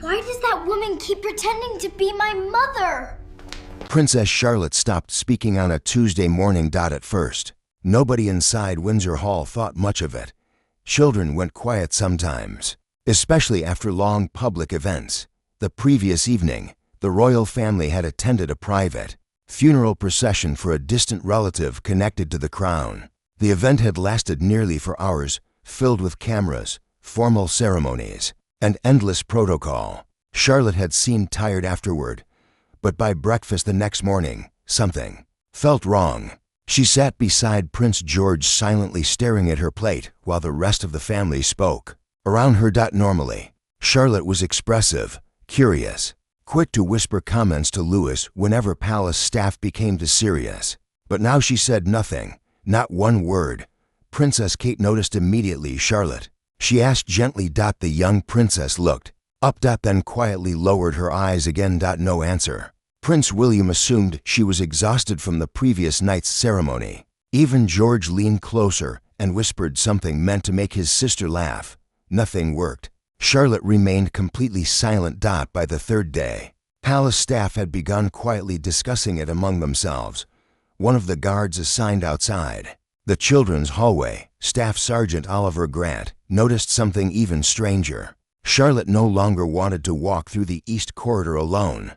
Why does that woman keep pretending to be my mother? Princess Charlotte stopped speaking on a Tuesday morning. At first, nobody inside Windsor Hall thought much of it. Children went quiet sometimes, especially after long public events. The previous evening, the royal family had attended a private funeral procession for a distant relative connected to the crown. The event had lasted nearly 4 hours, filled with cameras, formal ceremonies, and endless protocol. Charlotte had seemed tired afterward, but by breakfast the next morning, something felt wrong. She sat beside Prince George, silently staring at her plate while the rest of the family spoke around her. Normally, Charlotte was expressive, curious, quick to whisper comments to Louis whenever palace staff became too serious. But now she said nothing, not one word. Princess Kate noticed immediately Charlotte. She asked gently. The young princess looked up, then quietly lowered her eyes again. No answer. Prince William assumed she was exhausted from the previous night's ceremony. Even George leaned closer and whispered something meant to make his sister laugh. Nothing worked. Charlotte remained completely silent. By the third day, palace staff had begun quietly discussing it among themselves. One of the guards assigned outside the children's hallway, Staff Sergeant Oliver Grant, noticed something even stranger. Charlotte no longer wanted to walk through the east corridor alone.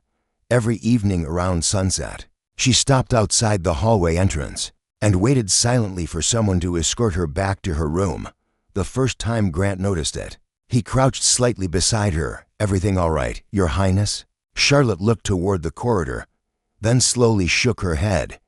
Every evening around sunset, she stopped outside the hallway entrance and waited silently for someone to escort her back to her room. The first time Grant noticed it, he crouched slightly beside her. "Everything all right, Your Highness?" Charlotte looked toward the corridor, then slowly shook her head.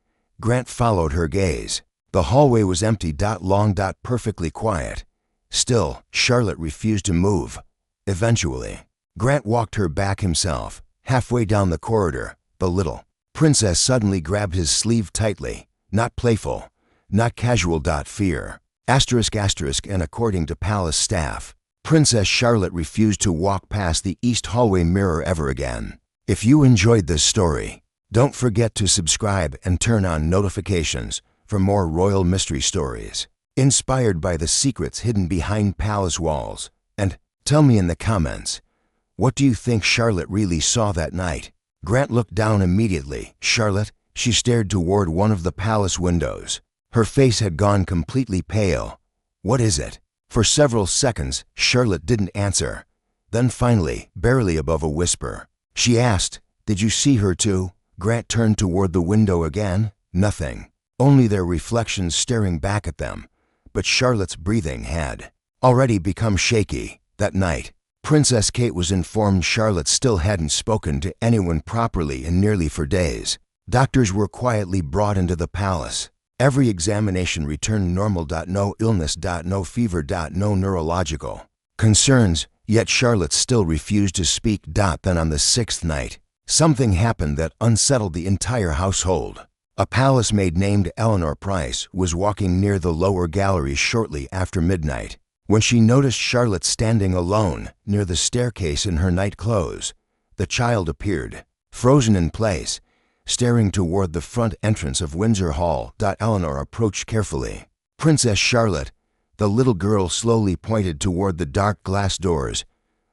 Grant followed her gaze. The hallway was empty. Long. Perfectly quiet. Still, Charlotte refused to move. Eventually, Grant walked her back himself. Halfway down the corridor, the little princess suddenly grabbed his sleeve tightly. Not playful, not casual. Fear. ***, and according to palace staff, Princess Charlotte refused to walk past the east hallway mirror ever again. If you enjoyed this story, don't forget to subscribe and turn on notifications for more royal mystery stories inspired by the secrets hidden behind palace walls. And tell me in the comments, what do you think Charlotte really saw that night? Grant looked down immediately. Charlotte, she stared toward one of the palace windows. Her face had gone completely pale. What is it? For several seconds, Charlotte didn't answer. Then finally, barely above a whisper, she asked, "Did you see her too?" Grant turned toward the window again. Nothing. Only their reflections staring back at them. But Charlotte's breathing had already become shaky. That night, Princess Kate was informed Charlotte still hadn't spoken to anyone properly in nearly 4 days. Doctors were quietly brought into the palace. Every examination returned normal. No illness. No fever. No neurological concerns, yet Charlotte still refused to speak. Then on the 6th night, something happened that unsettled the entire household. A palace maid named Eleanor Price was walking near the lower gallery shortly after midnight when she noticed Charlotte standing alone near the staircase in her night clothes. The child appeared, frozen in place, staring toward the front entrance of Windsor Hall. Eleanor approached carefully. "Princess Charlotte," the little girl slowly pointed toward the dark glass doors.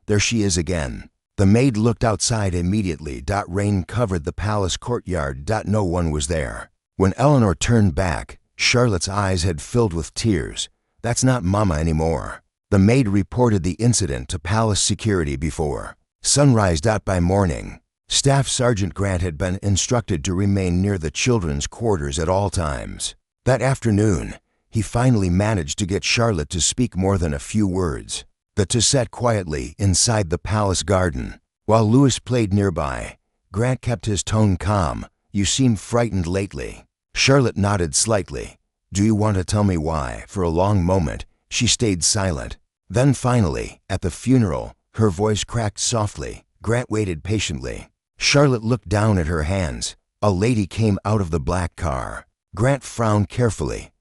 "There she is again." The maid looked outside immediately. Rain covered the palace courtyard. No one was there. When Eleanor turned back, Charlotte's eyes had filled with tears. "That's not Mama anymore." The maid reported the incident to palace security before sunrise. By morning, Staff Sergeant Grant had been instructed to remain near the children's quarters at all times. That afternoon, he finally managed to get Charlotte to speak more than a few words. The two sat quietly inside the palace garden. While Louis played nearby, Grant kept his tone calm. "You seem frightened lately." Charlotte nodded slightly. "Do you want to tell me why?" For a long moment, she stayed silent. Then finally, at the funeral, her voice cracked softly. Grant waited patiently. Charlotte looked down at her hands. A lady came out of the black car. Grant frowned carefully.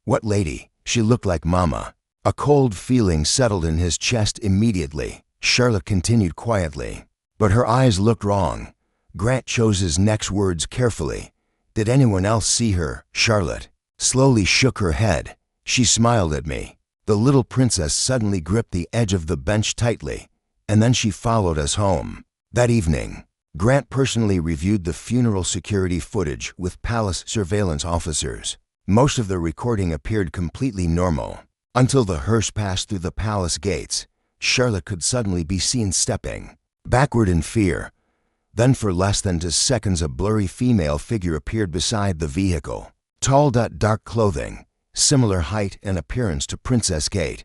"What lady?" "She looked like Mama." A cold feeling settled in his chest immediately. Charlotte continued quietly, but her eyes looked wrong. Grant chose his next words carefully. "Did anyone else see her?" Charlotte slowly shook her head. "She smiled at me." The little princess suddenly gripped the edge of the bench tightly. and then she followed us home. That evening, Grant personally reviewed the funeral security footage with palace surveillance officers. Most of the recording appeared completely normal, until the hearse passed through the palace gates. Charlotte could suddenly be seen stepping backward in fear. Then for less than 2 seconds a blurry female figure appeared beside the vehicle. Tall, dark clothing, similar height and appearance to Princess Kate.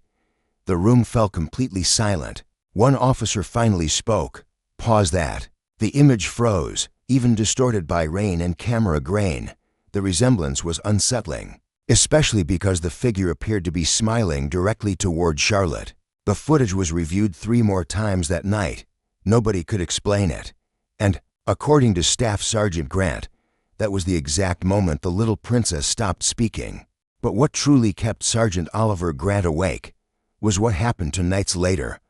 The room fell completely silent. One officer finally spoke. "Pause that." The image froze, even distorted by rain and camera grain. The resemblance was unsettling, especially because the figure appeared to be smiling directly toward Charlotte. The footage was reviewed 3 more times that night. Nobody could explain it. And, according to Staff Sergeant Grant, that was the exact moment the little princess stopped speaking. But what truly kept Sergeant Oliver Grant awake was what happened 2 nights later.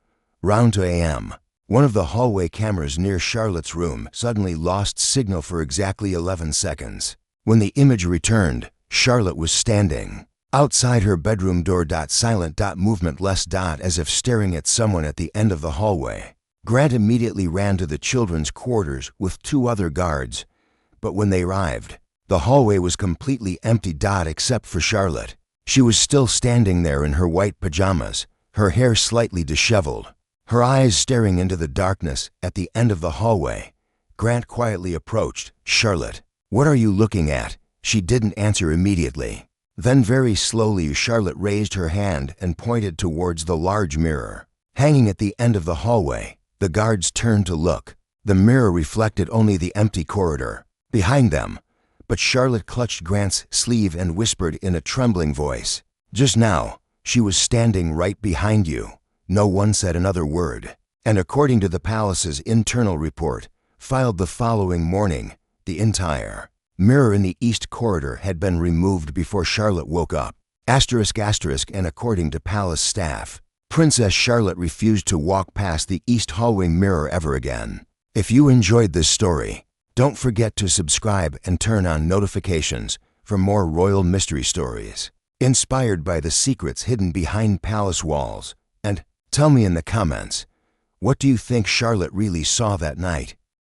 Round 2 a.m., one of the hallway cameras near Charlotte's room suddenly lost signal for exactly 11 seconds. When the image returned, Charlotte was standing outside her bedroom door, silent, movementless, as if staring at someone at the end of the hallway. Grant immediately ran to the children's quarters with 2 other guards, but when they arrived, the hallway was completely empty, except for Charlotte. She was still standing there in her white pajamas, her hair slightly disheveled, her eyes staring into the darkness at the end of the hallway. Grant quietly approached. "Charlotte, what are you looking at?" She didn't answer immediately. Then very slowly Charlotte raised her hand and pointed towards the large mirror hanging at the end of the hallway. The guards turned to look. The mirror reflected only the empty corridor behind them, but Charlotte clutched Grant's sleeve and whispered in a trembling voice, "Just now, she was standing right behind you." No one said another word. And according to the palace's internal report, filed the following morning, the entire mirror in the east corridor had been removed before Charlotte woke up. ***, and according to palace staff, Princess Charlotte refused to walk past the east hallway mirror ever again. If you enjoyed this story, don't forget to subscribe and turn on notifications for more royal mystery stories inspired by the secrets hidden behind palace walls. And tell me in the comments, what do you think Charlotte really saw that night?